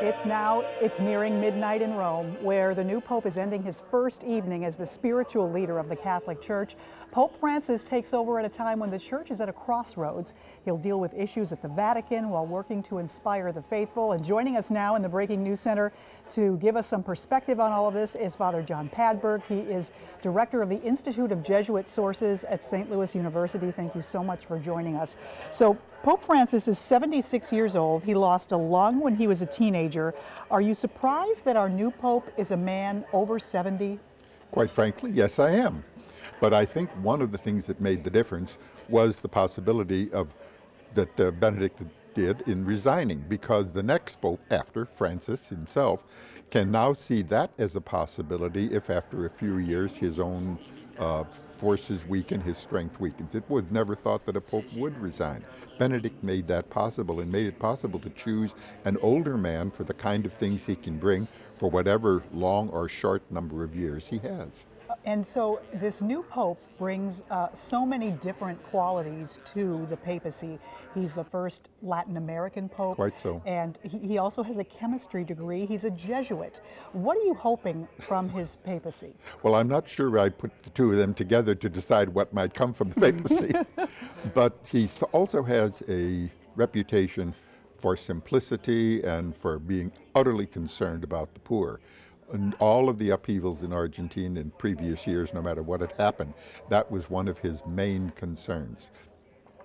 It's nearing midnight in Rome, where the new Pope is ending his first evening as the spiritual leader of the Catholic Church. Pope Francis takes over at a time when the Church is at a crossroads. He'll deal with issues at the Vatican while working to inspire the faithful. And joining us now in the Breaking News Center to give us some perspective on all of this is Father John Padberg. He is director of the Institute of Jesuit Sources at St. Louis University. Thank you so much for joining us. So Pope Francis is 76 years old. He lost a lung when he was a teenager. Are you surprised that our new Pope is a man over 70? Quite frankly, yes, I am. But I think one of the things that made the difference was the possibility of that Benedict did in resigning, because the next Pope after Francis himself can now see that as a possibility if after a few years his own forces weaken, his strength weakens. It was never thought that a Pope would resign. Benedict made that possible and made it possible to choose an older man for the kind of things he can bring for whatever long or short number of years he has. And so this new Pope brings so many different qualities to the papacy. He's the first Latin American Pope. Quite so. And he also has a chemistry degree. He's a Jesuit. What are you hoping from his papacy? Well, I'm not sure I put the two of them together to decide what might come from the papacy. But he also has a reputation for simplicity and for being utterly concerned about the poor. And all of the upheavals in Argentina in previous years, no matter what had happened, that was one of his main concerns.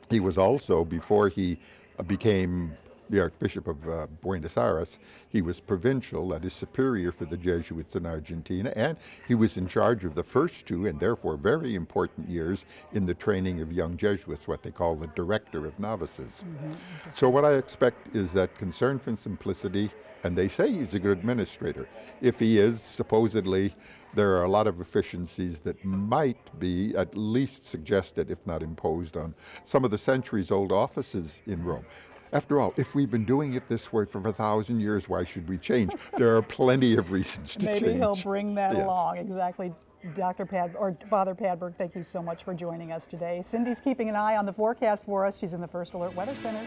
He was also, before he became the Archbishop of Buenos Aires, he was provincial, that is superior for the Jesuits in Argentina, and he was in charge of the first two and therefore very important years in the training of young Jesuits, what they call the director of novices. So what I expect is that concern for simplicity, and they say he's a good administrator. If he is, supposedly, there are a lot of efficiencies that might be at least suggested, if not imposed, on some of the centuries-old offices in Rome. After all, if we've been doing it this way for 1,000 years, why should we change? There are plenty of reasons to change. Maybe he'll bring that Yes. along. Exactly. Father Padberg, thank you so much for joining us today. Cindy's keeping an eye on the forecast for us. She's in the First Alert Weather Center.